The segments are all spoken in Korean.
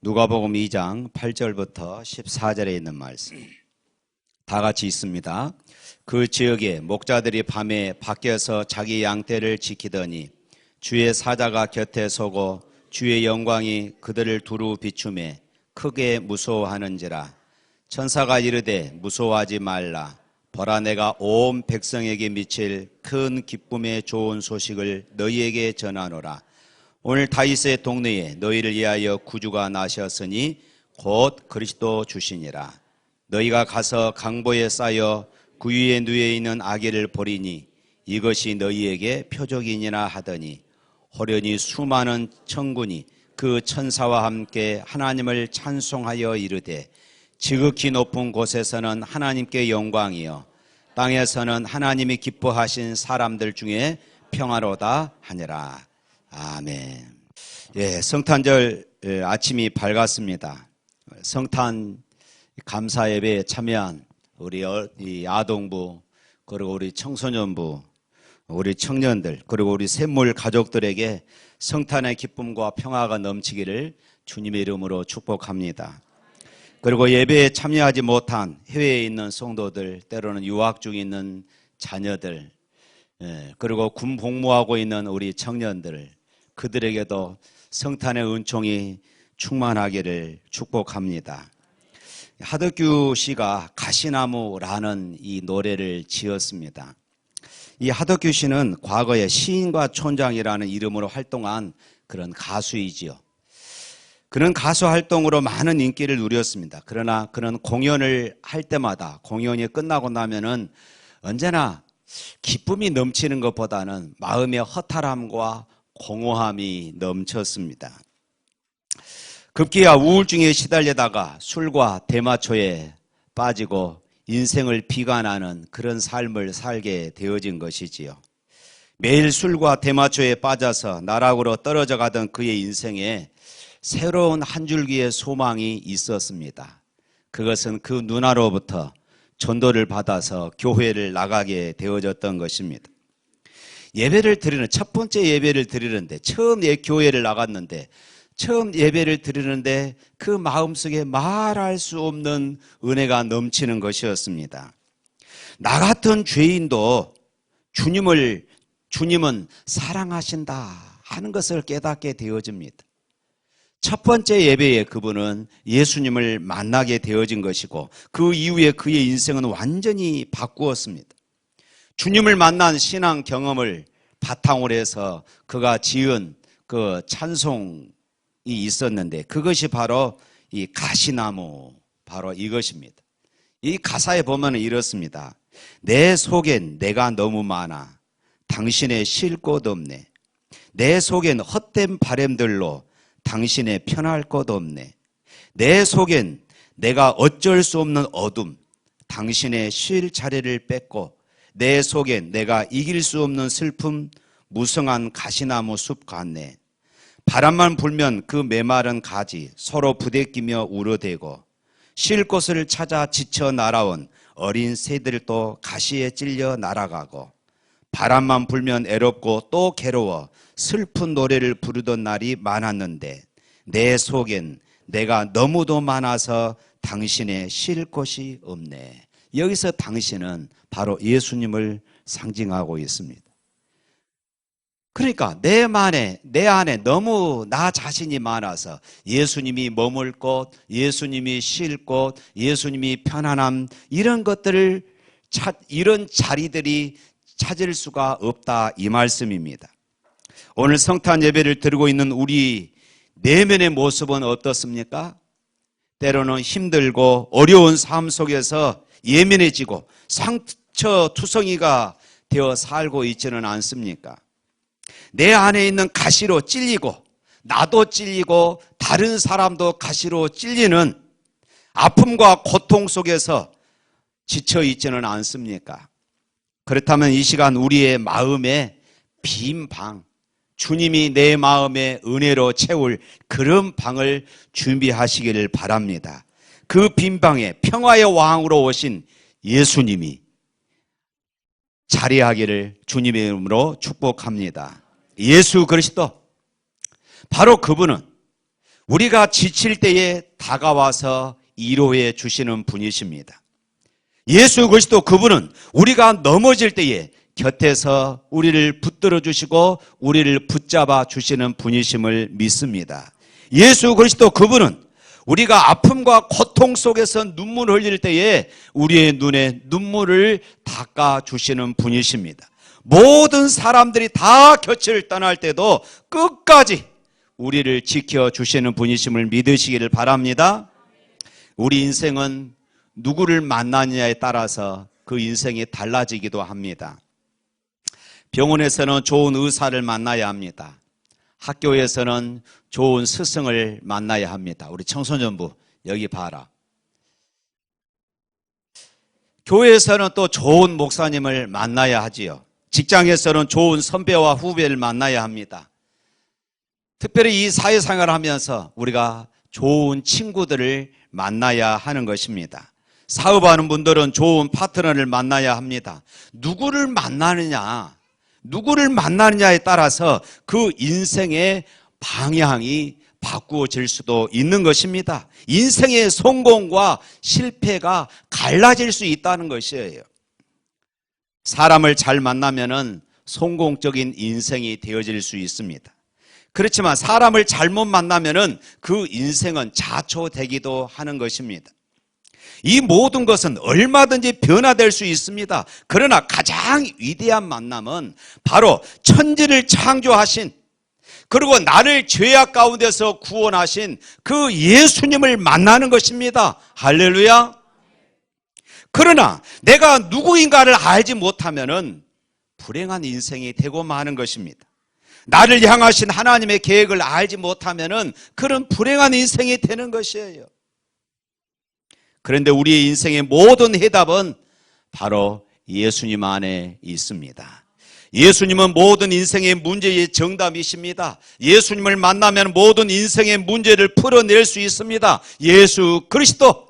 누가복음 2장 8절부터 14절에 있는 말씀 다 같이 있습니다. 그 지역에 목자들이 밤에 밖에서 자기 양떼를 지키더니 주의 사자가 곁에 서고 주의 영광이 그들을 두루 비추매 크게 무서워하는지라. 천사가 이르되 무서워하지 말라. 보라, 내가 온 백성에게 미칠 큰 기쁨의 좋은 소식을 너희에게 전하노라. 오늘 다윗의 동네에 너희를 위하여 구주가 나셨으니 곧 그리스도 주시니라. 너희가 가서 강보에 쌓여 그 위에 누워 있는 아기를 보리니 이것이 너희에게 표적이니라 하더니 호련히 수많은 천군이 그 천사와 함께 하나님을 찬송하여 이르되 지극히 높은 곳에서는 하나님께 영광이요 땅에서는 하나님이 기뻐하신 사람들 중에 평화로다 하니라. 아멘. 예, 성탄절 아침이 밝았습니다. 성탄 감사 예배에 참여한 우리 아동부, 그리고 우리 청소년부, 우리 청년들, 그리고 우리 샘물 가족들에게 성탄의 기쁨과 평화가 넘치기를 주님의 이름으로 축복합니다. 그리고 예배에 참여하지 못한 해외에 있는 성도들, 때로는 유학 중에 있는 자녀들, 그리고 군 복무하고 있는 우리 청년들, 그들에게도 성탄의 은총이 충만하기를 축복합니다. 하덕규 씨가 가시나무라는 이 노래를 지었습니다. 이 하덕규 씨는 과거에 시인과 촌장이라는 이름으로 활동한 그런 가수이지요. 그는 가수 활동으로 많은 인기를 누렸습니다. 그러나 그는 공연을 할 때마다 공연이 끝나고 나면은 언제나 기쁨이 넘치는 것보다는 마음의 허탈함과 공허함이 넘쳤습니다. 급기야 우울증에 시달리다가 술과 대마초에 빠지고 인생을 비관하는 그런 삶을 살게 되어진 것이지요. 매일 술과 대마초에 빠져서 나락으로 떨어져 가던 그의 인생에 새로운 한 줄기의 소망이 있었습니다. 그것은 그 누나로부터 전도를 받아서 교회를 나가게 되어졌던 것입니다. 예배를 드리는 첫 번째 예배를 드리는데 처음 교회를 나갔는데 처음 예배를 드리는데 그 마음속에 말할 수 없는 은혜가 넘치는 것이었습니다. 나 같은 죄인도 주님은 사랑하신다 하는 것을 깨닫게 되어집니다. 첫 번째 예배에 그분은 예수님을 만나게 되어진 것이고 그 이후에 그의 인생은 완전히 바꾸었습니다. 주님을 만난 신앙 경험을 바탕으로 해서 그가 지은 그 찬송이 있었는데 그것이 바로 이 가시나무, 바로 이것입니다. 이 가사에 보면 이렇습니다. 내 속엔 내가 너무 많아 당신의 쉴 곳 없네. 내 속엔 헛된 바램들로 당신의 편할 것 없네. 내 속엔 내가 어쩔 수 없는 어둠 당신의 쉴 자리를 뺏고 내 속엔 내가 이길 수 없는 슬픔 무성한 가시나무 숲 같네. 바람만 불면 그 메마른 가지 서로 부대끼며 울어대고 쉴 곳을 찾아 지쳐 날아온 어린 새들도 가시에 찔려 날아가고 바람만 불면 애롭고 또 괴로워 슬픈 노래를 부르던 날이 많았는데 내 속엔 내가 너무도 많아서 당신의 쉴 곳이 없네. 여기서 당신은 바로 예수님을 상징하고 있습니다. 그러니까 내 안에 너무 나 자신이 많아서 예수님이 머물 곳, 예수님이 쉴 곳, 예수님이 편안함 이런 것들을 이런 자리들이 찾을 수가 없다 이 말씀입니다. 오늘 성탄 예배를 드리고 있는 우리 내면의 모습은 어떻습니까? 때로는 힘들고 어려운 삶 속에서 예민해지고 상처투성이가 되어 살고 있지는 않습니까? 내 안에 있는 가시로 찔리고 나도 찔리고 다른 사람도 가시로 찔리는 아픔과 고통 속에서 지쳐 있지는 않습니까? 그렇다면 이 시간 우리의 마음에 빈 방, 주님이 내 마음에 은혜로 채울 그런 방을 준비하시기를 바랍니다. 그 빈 방에 평화의 왕으로 오신 예수님이 자리하기를 주님의 이름으로 축복합니다. 예수 그리스도, 바로 그분은 우리가 지칠 때에 다가와서 위로해 주시는 분이십니다. 예수 그리스도 그분은 우리가 넘어질 때에 곁에서 우리를 붙들어 주시고 우리를 붙잡아 주시는 분이심을 믿습니다. 예수 그리스도 그분은 우리가 아픔과 고통 속에서 눈물을 흘릴 때에 우리의 눈에 눈물을 닦아 주시는 분이십니다. 모든 사람들이 다 곁을 떠날 때도 끝까지 우리를 지켜주시는 분이심을 믿으시기를 바랍니다. 우리 인생은 누구를 만나느냐에 따라서 그 인생이 달라지기도 합니다. 병원에서는 좋은 의사를 만나야 합니다. 학교에서는 좋은 스승을 만나야 합니다. 우리 청소년부 여기 봐라. 교회에서는 또 좋은 목사님을 만나야 하지요. 직장에서는 좋은 선배와 후배를 만나야 합니다. 특별히 이 사회생활을 하면서 우리가 좋은 친구들을 만나야 하는 것입니다. 사업하는 분들은 좋은 파트너를 만나야 합니다. 누구를 만나느냐에 따라서 그 인생의 방향이 바꾸어질 수도 있는 것입니다. 인생의 성공과 실패가 갈라질 수 있다는 것이에요. 사람을 잘 만나면은 성공적인 인생이 되어질 수 있습니다. 그렇지만 사람을 잘못 만나면은 그 인생은 자초되기도 하는 것입니다. 이 모든 것은 얼마든지 변화될 수 있습니다. 그러나 가장 위대한 만남은 바로 천지를 창조하신, 그리고 나를 죄악 가운데서 구원하신 그 예수님을 만나는 것입니다. 할렐루야. 그러나 내가 누구인가를 알지 못하면은 불행한 인생이 되고 마는 것입니다. 나를 향하신 하나님의 계획을 알지 못하면은 그런 불행한 인생이 되는 것이에요. 그런데 우리의 인생의 모든 해답은 바로 예수님 안에 있습니다. 예수님은 모든 인생의 문제의 정답이십니다. 예수님을 만나면 모든 인생의 문제를 풀어낼 수 있습니다. 예수 그리스도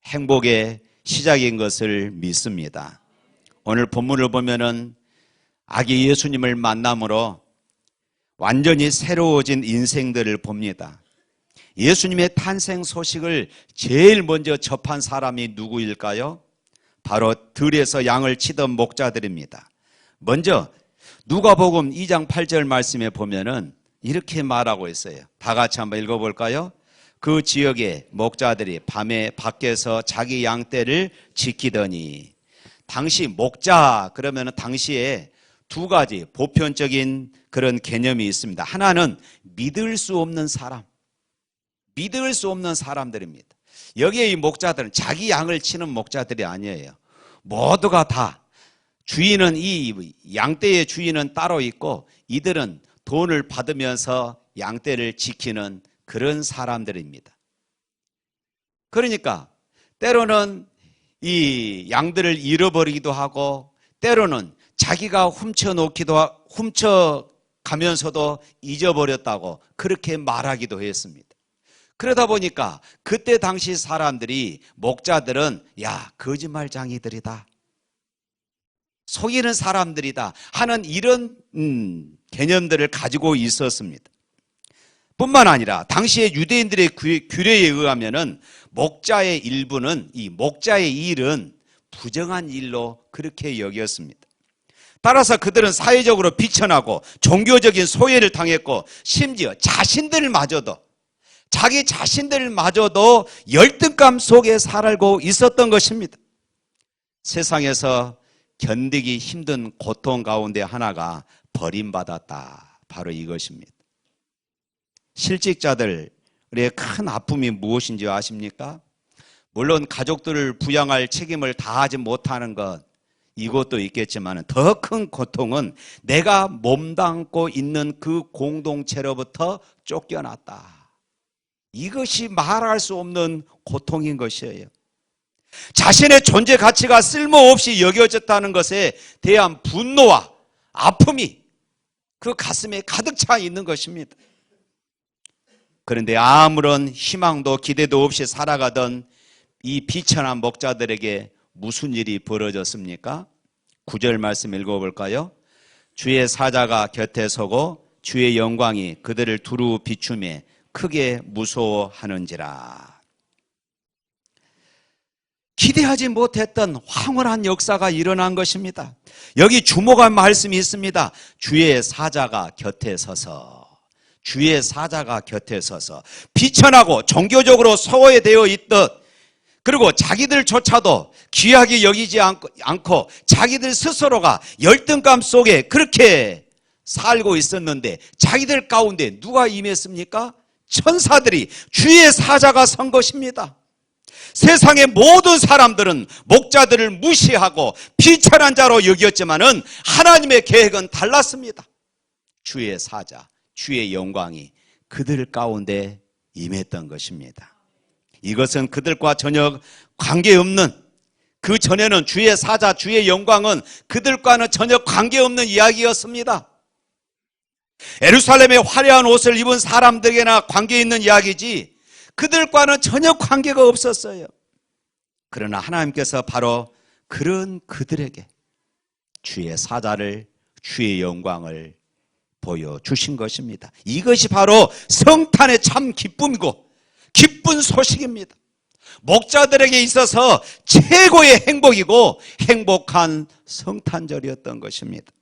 행복의 시작인 것을 믿습니다. 오늘 본문을 보면은 아기 예수님을 만남으로 완전히 새로워진 인생들을 봅니다. 예수님의 탄생 소식을 제일 먼저 접한 사람이 누구일까요? 바로 들에서 양을 치던 목자들입니다. 먼저 누가복음 2장 8절 말씀에 보면은 이렇게 말하고 있어요. 다 같이 한번 읽어볼까요? 그 지역의 목자들이 밤에 밖에서 자기 양떼를 지키더니, 당시 목자 그러면은 당시에 두 가지 보편적인 그런 개념이 있습니다. 하나는 믿을 수 없는 사람들입니다. 여기에 이 목자들은 자기 양을 치는 목자들이 아니에요. 모두가 다 주인은, 이 양떼의 주인은 따로 있고 이들은 돈을 받으면서 양떼를 지키는 그런 사람들입니다. 그러니까 때로는 이 양들을 잃어버리기도 하고 때로는 자기가 훔쳐가면서도 잊어버렸다고 그렇게 말하기도 했습니다. 그러다 보니까 그때 당시 사람들이, 목자들은 야, 거짓말쟁이들이다, 속이는 사람들이다 하는 이런 개념들을 가지고 있었습니다. 뿐만 아니라 당시의 유대인들의 규례에 의하면은 목자의 일부는, 이 목자의 일은 부정한 일로 그렇게 여겼습니다. 따라서 그들은 사회적으로 비천하고 종교적인 소외를 당했고 심지어 자기 자신들마저도 열등감 속에 살고 있었던 것입니다. 세상에서 견디기 힘든 고통 가운데 하나가 버림받았다, 바로 이것입니다. 실직자들의 큰 아픔이 무엇인지 아십니까? 물론 가족들을 부양할 책임을 다하지 못하는 것, 이것도 있겠지만 더 큰 고통은 내가 몸담고 있는 그 공동체로부터 쫓겨났다. 이것이 말할 수 없는 고통인 것이에요. 자신의 존재 가치가 쓸모없이 여겨졌다는 것에 대한 분노와 아픔이 그 가슴에 가득 차 있는 것입니다. 그런데 아무런 희망도 기대도 없이 살아가던 이 비천한 목자들에게 무슨 일이 벌어졌습니까? 9절 말씀 읽어볼까요? 주의 사자가 곁에 서고 주의 영광이 그들을 두루 비추매 크게 무서워하는지라. 기대하지 못했던 황홀한 역사가 일어난 것입니다. 여기 주목할 말씀이 있습니다. 주의 사자가 곁에 서서, 주의 사자가 곁에 서서 비천하고 종교적으로 소외되어 있듯, 그리고 자기들조차도 귀하게 여기지 않고 자기들 스스로가 열등감 속에 그렇게 살고 있었는데 자기들 가운데 누가 임했습니까? 천사들이, 주의 사자가 선 것입니다. 세상의 모든 사람들은 목자들을 무시하고 비천한 자로 여겼지만은 하나님의 계획은 달랐습니다. 주의 사자, 주의 영광이 그들 가운데 임했던 것입니다. 이것은 그들과 전혀 관계없는, 그 전에는 주의 사자, 주의 영광은 그들과는 전혀 관계없는 이야기였습니다. 예루살렘의 화려한 옷을 입은 사람들에게나 관계 있는 이야기지 그들과는 전혀 관계가 없었어요. 그러나 하나님께서 바로 그런 그들에게 주의 사자를, 주의 영광을 보여주신 것입니다. 이것이 바로 성탄의 참 기쁨이고 기쁜 소식입니다. 목자들에게 있어서 최고의 행복이고 행복한 성탄절이었던 것입니다.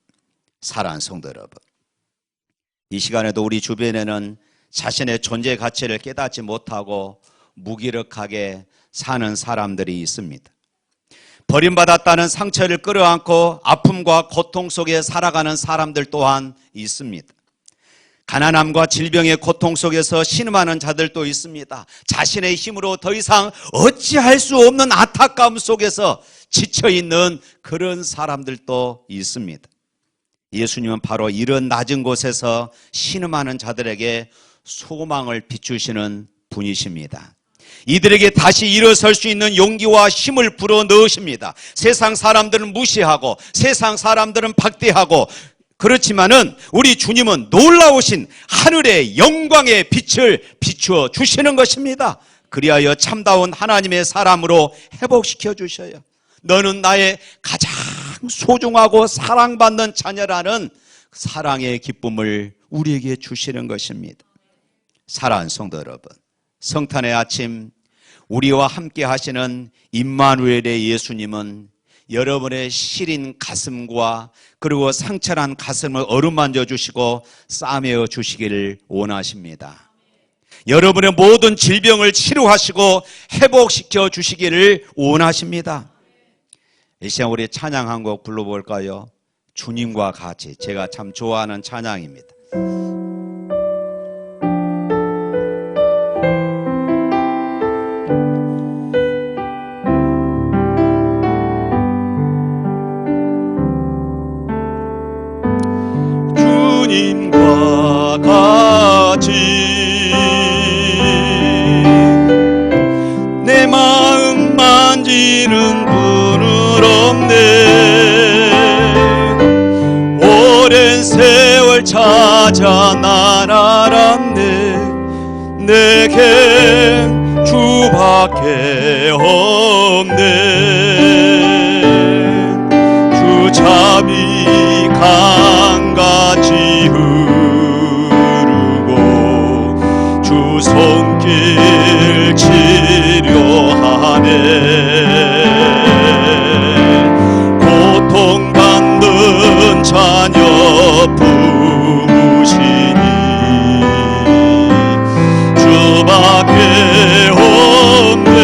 사랑하는 성도 여러분, 이 시간에도 우리 주변에는 자신의 존재 가치를 깨닫지 못하고 무기력하게 사는 사람들이 있습니다. 버림받았다는 상처를 끌어안고 아픔과 고통 속에 살아가는 사람들 또한 있습니다. 가난함과 질병의 고통 속에서 신음하는 자들도 있습니다. 자신의 힘으로 더 이상 어찌할 수 없는 안타까움 속에서 지쳐있는 그런 사람들도 있습니다. 예수님은 바로 이런 낮은 곳에서 신음하는 자들에게 소망을 비추시는 분이십니다. 이들에게 다시 일어설 수 있는 용기와 힘을 불어넣으십니다. 세상 사람들은 무시하고 세상 사람들은 박대하고, 그렇지만은 우리 주님은 놀라우신 하늘의 영광의 빛을 비추어 주시는 것입니다. 그리하여 참다운 하나님의 사람으로 회복시켜 주셔요. 너는 나의 가장 소중하고 사랑받는 자녀라는 사랑의 기쁨을 우리에게 주시는 것입니다. 사랑하는 성도 여러분, 성탄의 아침 우리와 함께 하시는 임마누엘의 예수님은 여러분의 시린 가슴과 그리고 상처난 가슴을 어루만져 주시고 싸매어 주시기를 원하십니다. 여러분의 모든 질병을 치료하시고 회복시켜 주시기를 원하십니다. 이 시간 우리 찬양 한 곡 불러볼까요? 주님과 같이. 제가 참 좋아하는 찬양입니다. 주님과 같이 내 마음 만지는 분은 없네. 오랜 세월 찾아 난 알았네. 내겐 주밖에 없네. 주 자비 강같이 흐르고 주 손길 치료하네. 고통받는 자녀 품으시니 주밖에 없네.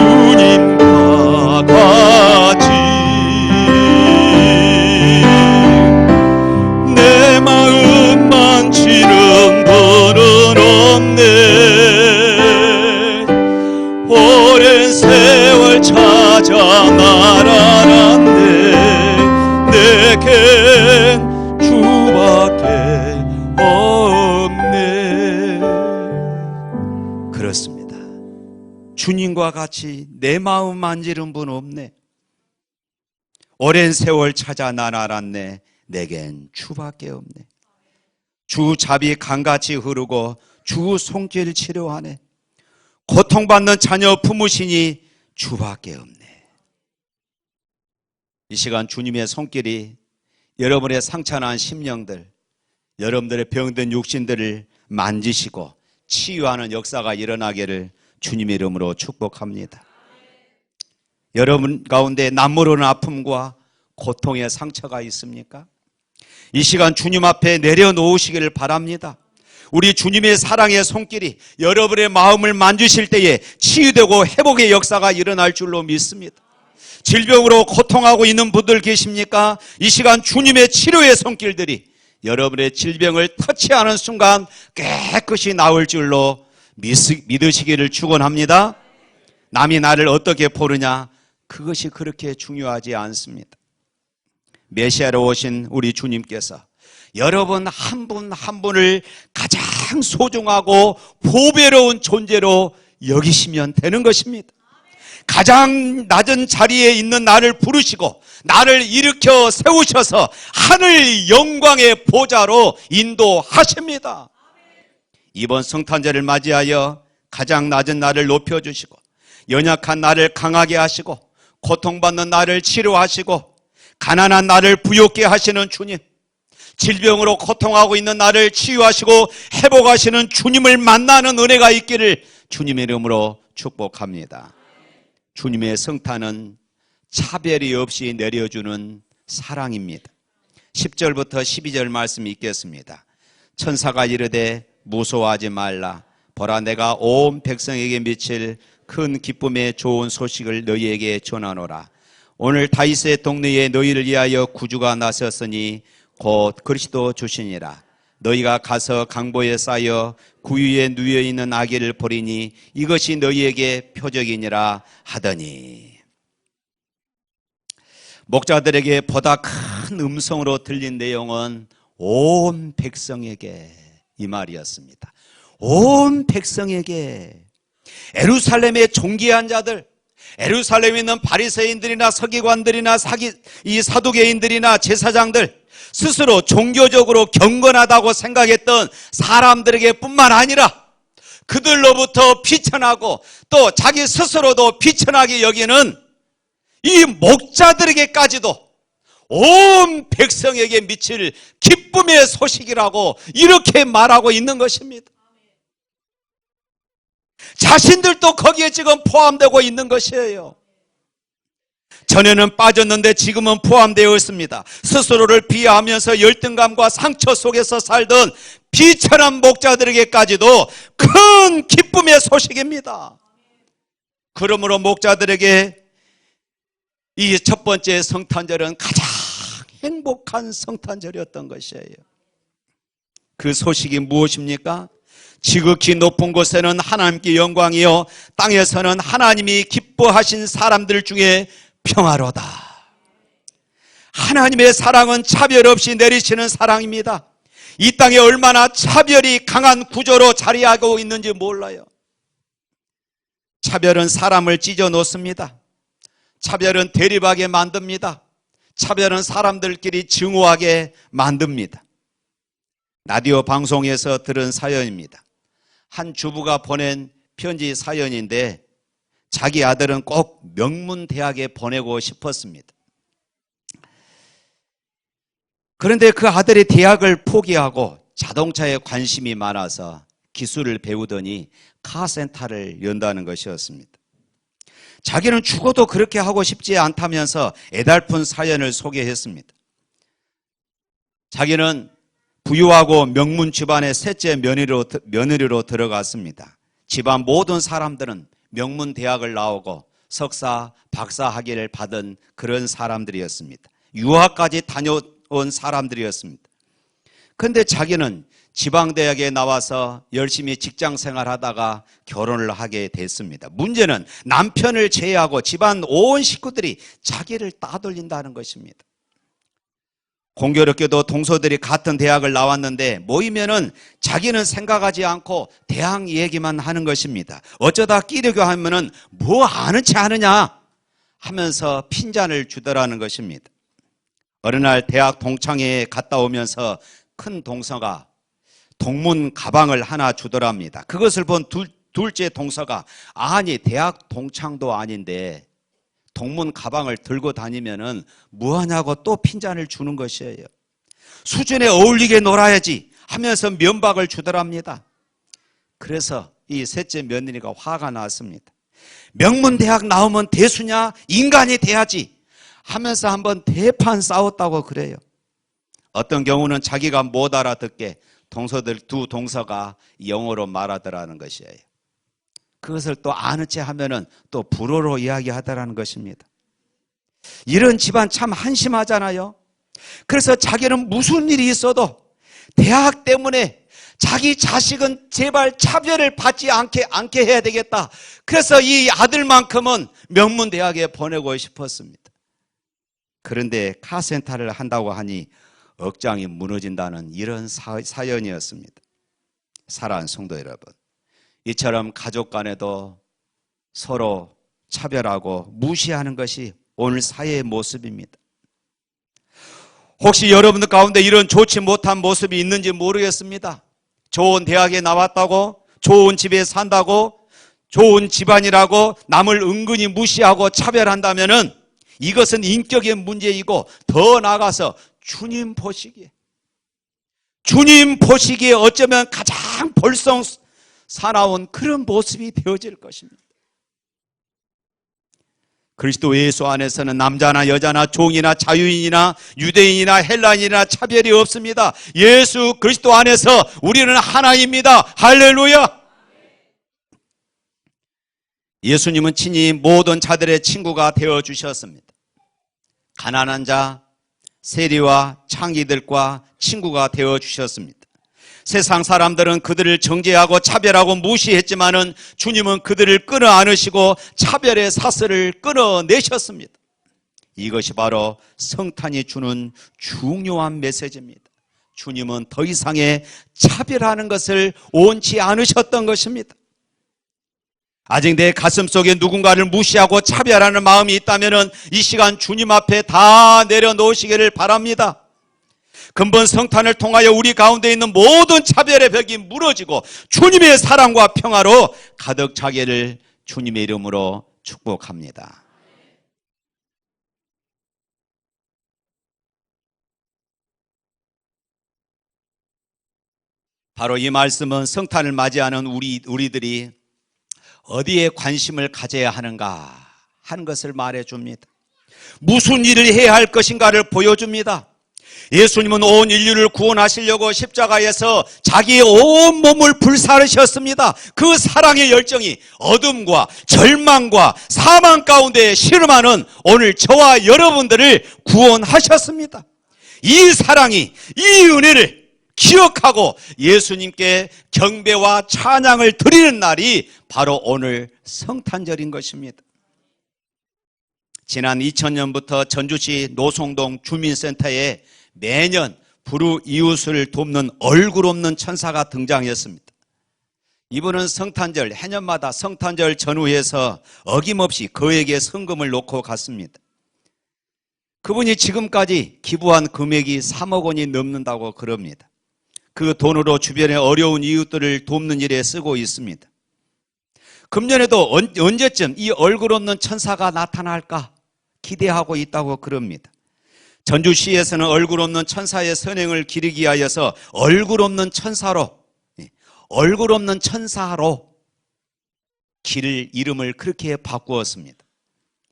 주님과 같이 내 마음 만지는 분은 없네. 오랜 세월 찾아 날 알았네. 내겐 주밖에 없네. 그렇습니다. 주님과 같이 내 마음 만지는 분 없네. 오랜 세월 찾아 난 알았네. 내겐 주밖에 없네. 주 자비 강같이 흐르고 주 손길 치료하네. 고통받는 자녀 품으시니 주밖에 없네. 이 시간 주님의 손길이 여러분의 상처난 심령들, 여러분들의 병든 육신들을 만지시고 치유하는 역사가 일어나기를 주님의 이름으로 축복합니다. 여러분 가운데 남모르는 아픔과 고통의 상처가 있습니까? 이 시간 주님 앞에 내려놓으시기를 바랍니다. 우리 주님의 사랑의 손길이 여러분의 마음을 만지실 때에 치유되고 회복의 역사가 일어날 줄로 믿습니다. 질병으로 고통하고 있는 분들 계십니까? 이 시간 주님의 치료의 손길들이 여러분의 질병을 터치하는 순간 깨끗이 나올 줄로 믿으시기를 축원합니다. 남이 나를 어떻게 보느냐, 그것이 그렇게 중요하지 않습니다. 메시아로 오신 우리 주님께서 여러분 한 분 한 분을 가장 소중하고 보배로운 존재로 여기시면 되는 것입니다. 가장 낮은 자리에 있는 나를 부르시고 나를 일으켜 세우셔서 하늘 영광의 보좌로 인도하십니다. 이번 성탄절을 맞이하여 가장 낮은 나를 높여주시고 연약한 나를 강하게 하시고 고통받는 나를 치료하시고 가난한 나를 부욕게 하시는 주님, 질병으로 고통하고 있는 나를 치유하시고 회복하시는 주님을 만나는 은혜가 있기를 주님의 이름으로 축복합니다. 주님의 성탄은 차별이 없이 내려주는 사랑입니다. 10절부터 12절 말씀 읽겠습니다. 천사가 이르되 무서워하지 말라. 보라, 내가 온 백성에게 미칠 큰 기쁨의 좋은 소식을 너희에게 전하노라. 오늘 다윗의 동네에 너희를 위하여 구주가 나섰으니 곧 그리스도 주시니라. 너희가 가서 강보에 쌓여 구유에 누워있는 아기를 보리니 이것이 너희에게 표적이니라 하더니, 목자들에게 보다 큰 음성으로 들린 내용은 온 백성에게, 이 말이었습니다. 온 백성에게. 예루살렘의 존귀한 자들, 예루살렘에 있는 바리새인들이나 서기관들이나 이 사두개인들이나 제사장들, 스스로 종교적으로 경건하다고 생각했던 사람들에게 뿐만 아니라 그들로부터 비천하고 또 자기 스스로도 비천하게 여기는 이 목자들에게까지도 온 백성에게 미칠 기쁨의 소식이라고 이렇게 말하고 있는 것입니다. 자신들도 거기에 지금 포함되고 있는 것이에요. 전에는 빠졌는데 지금은 포함되어 있습니다. 스스로를 비하하면서 열등감과 상처 속에서 살던 비천한 목자들에게까지도 큰 기쁨의 소식입니다. 그러므로 목자들에게 이 첫 번째 성탄절은 가장 행복한 성탄절이었던 것이에요. 그 소식이 무엇입니까? 지극히 높은 곳에는 하나님께 영광이요 땅에서는 하나님이 기뻐하신 사람들 중에 평화로다. 하나님의 사랑은 차별 없이 내리치는 사랑입니다. 이 땅에 얼마나 차별이 강한 구조로 자리하고 있는지 몰라요. 차별은 사람을 찢어 놓습니다. 차별은 대립하게 만듭니다. 차별은 사람들끼리 증오하게 만듭니다. 라디오 방송에서 들은 사연입니다. 한 주부가 보낸 편지 사연인데 자기 아들은 꼭 명문대학에 보내고 싶었습니다. 그런데 그 아들이 대학을 포기하고 자동차에 관심이 많아서 기술을 배우더니 카센터를 연다는 것이었습니다. 자기는 죽어도 그렇게 하고 싶지 않다면서 애달픈 사연을 소개했습니다. 자기는 부유하고 명문 집안의 셋째 며느리로 들어갔습니다. 집안 모든 사람들은 명문 대학을 나오고 석사, 박사 학위를 받은 그런 사람들이었습니다. 유학까지 다녀온 사람들이었습니다. 그런데 자기는 지방대학에 나와서 열심히 직장 생활하다가 결혼을 하게 됐습니다. 문제는 남편을 제외하고 집안 온 식구들이 자기를 따돌린다는 것입니다. 공교롭게도 동서들이 같은 대학을 나왔는데 모이면은 자기는 생각하지 않고 대학 얘기만 하는 것입니다. 어쩌다 끼려고 하면은 뭐 아는 체 아느냐 하면서 핀잔을 주더라는 것입니다. 어느 날 대학 동창회에 갔다 오면서 큰 동서가 동문 가방을 하나 주더랍니다. 그것을 본 둘째 동서가 아니 대학 동창도 아닌데 동문 가방을 들고 다니면은 뭐하냐고 또 핀잔을 주는 것이에요. 수준에 어울리게 놀아야지 하면서 면박을 주더랍니다. 그래서 이 셋째 며느리가 화가 났습니다. 명문대학 나오면 대수냐? 인간이 돼야지 하면서 한번 대판 싸웠다고 그래요. 어떤 경우는 자기가 못 알아듣게 동서들 두 동서가 영어로 말하더라는 것이에요. 그것을 또 아는 체 하면은 또 불어로 이야기하더라는 것입니다. 이런 집안 참 한심하잖아요. 그래서 자기는 무슨 일이 있어도 대학 때문에 자기 자식은 제발 차별을 받지 않게 해야 되겠다. 그래서 이 아들만큼은 명문대학에 보내고 싶었습니다. 그런데 카센터를 한다고 하니 억장이 무너진다는 이런 사연이었습니다. 사랑하는 성도 여러분, 이처럼 가족 간에도 서로 차별하고 무시하는 것이 오늘 사회의 모습입니다. 혹시 여러분들 가운데 이런 좋지 못한 모습이 있는지 모르겠습니다. 좋은 대학에 나왔다고, 좋은 집에 산다고, 좋은 집안이라고 남을 은근히 무시하고 차별한다면은 이것은 인격의 문제이고 더 나아가서 주님 보시기에 어쩌면 가장 벌성 사나운 그런 모습이 되어질 것입니다. 그리스도 예수 안에서는 남자나 여자나 종이나 자유인이나 유대인이나 헬라인이나 차별이 없습니다. 예수 그리스도 안에서 우리는 하나입니다. 할렐루야. 예수님은 친히 모든 자들의 친구가 되어주셨습니다. 가난한 자, 세리와 창기들과 친구가 되어주셨습니다. 세상 사람들은 그들을 정죄하고 차별하고 무시했지만은 주님은 그들을 끌어안으시고 차별의 사슬을 끊어내셨습니다. 이것이 바로 성탄이 주는 중요한 메시지입니다. 주님은 더 이상의 차별하는 것을 원치 않으셨던 것입니다. 아직 내 가슴 속에 누군가를 무시하고 차별하는 마음이 있다면은 이 시간 주님 앞에 다 내려놓으시기를 바랍니다. 근본 성탄을 통하여 우리 가운데 있는 모든 차별의 벽이 무너지고 주님의 사랑과 평화로 가득 차기를 주님의 이름으로 축복합니다. 바로 이 말씀은 성탄을 맞이하는 우리들이 어디에 관심을 가져야 하는가 하는 것을 말해줍니다. 무슨 일을 해야 할 것인가를 보여줍니다. 예수님은 온 인류를 구원하시려고 십자가에서 자기의 온 몸을 불사르셨습니다. 그 사랑의 열정이 어둠과 절망과 사망 가운데 실험하는 오늘 저와 여러분들을 구원하셨습니다. 이 사랑이, 이 은혜를 기억하고 예수님께 경배와 찬양을 드리는 날이 바로 오늘 성탄절인 것입니다. 지난 2000년부터 전주시 노송동 주민센터에 매년 불우이웃을 돕는 얼굴 없는 천사가 등장했습니다. 이분은 성탄절, 해년마다 성탄절 전후에서 어김없이 그에게 성금을 놓고 갔습니다. 그분이 지금까지 기부한 금액이 3억 원이 넘는다고 그럽니다. 그 돈으로 주변의 어려운 이웃들을 돕는 일에 쓰고 있습니다. 금년에도 언제쯤 이 얼굴 없는 천사가 나타날까 기대하고 있다고 그럽니다. 전주시에서는 얼굴 없는 천사의 선행을 기리기 위하여서 얼굴 없는 천사로 길 이름을 그렇게 바꾸었습니다.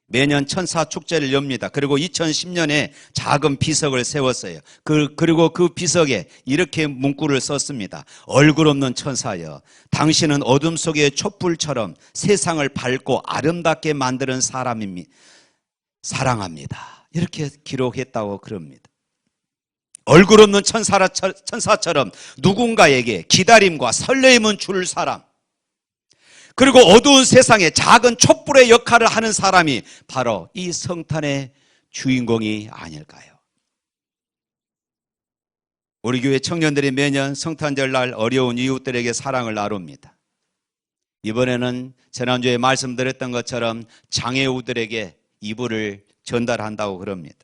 매년 천사 축제를 엽니다. 그리고 2010년에 작은 비석을 세웠어요. 그리고 그 비석에 이렇게 문구를 썼습니다. 얼굴 없는 천사여, 당신은 어둠 속의 촛불처럼 세상을 밝고 아름답게 만드는 사람입니다. 사랑합니다. 이렇게 기록했다고 그럽니다. 얼굴 없는 천사처럼 누군가에게 기다림과 설레임은 줄 사람, 그리고 어두운 세상에 작은 촛불의 역할을 하는 사람이 바로 이 성탄의 주인공이 아닐까요? 우리 교회 청년들이 매년 성탄절 날 어려운 이웃들에게 사랑을 나눕니다. 이번에는 지난주에 말씀드렸던 것처럼 장애우들에게 이불을 전달한다고 그럽니다.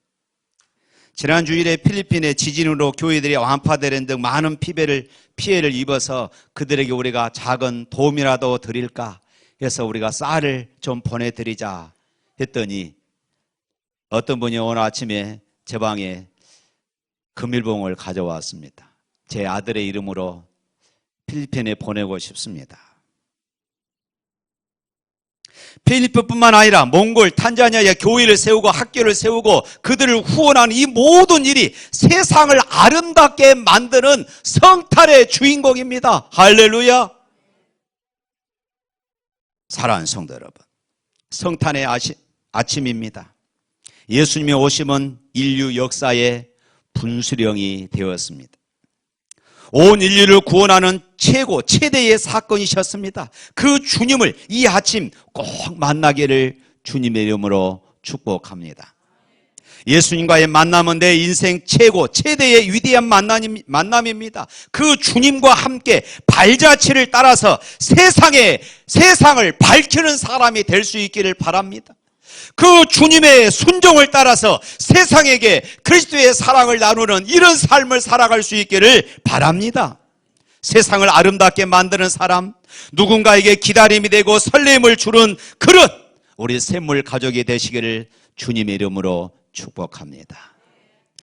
지난 주일에 필리핀의 지진으로 교회들이 완파되는 등 많은 피해를 입어서 그들에게 우리가 작은 도움이라도 드릴까 해서 우리가 쌀을 좀 보내드리자 했더니 어떤 분이 오늘 아침에 제 방에 금일봉을 가져왔습니다. 제 아들의 이름으로 필리핀에 보내고 싶습니다. 필리핀뿐만 아니라 몽골, 탄자니아에 교회를 세우고 학교를 세우고 그들을 후원하는 이 모든 일이 세상을 아름답게 만드는 성탄의 주인공입니다. 할렐루야. 사랑하는 성도 여러분, 성탄의 아침입니다. 예수님의 오심은 인류 역사의 분수령이 되었습니다. 온 인류를 구원하는 최대의 사건이셨습니다. 그 주님을 이 아침 꼭 만나기를 주님의 이름으로 축복합니다. 예수님과의 만남은 내 인생 최대의 위대한 만남입니다. 그 주님과 함께 발자취를 따라서 세상을 밝히는 사람이 될 수 있기를 바랍니다. 그 주님의 순종을 따라서 세상에게 그리스도의 사랑을 나누는 이런 삶을 살아갈 수 있기를 바랍니다. 세상을 아름답게 만드는 사람, 누군가에게 기다림이 되고 설렘을 주는 그런 우리 샘물 가족이 되시기를 주님의 이름으로 축복합니다.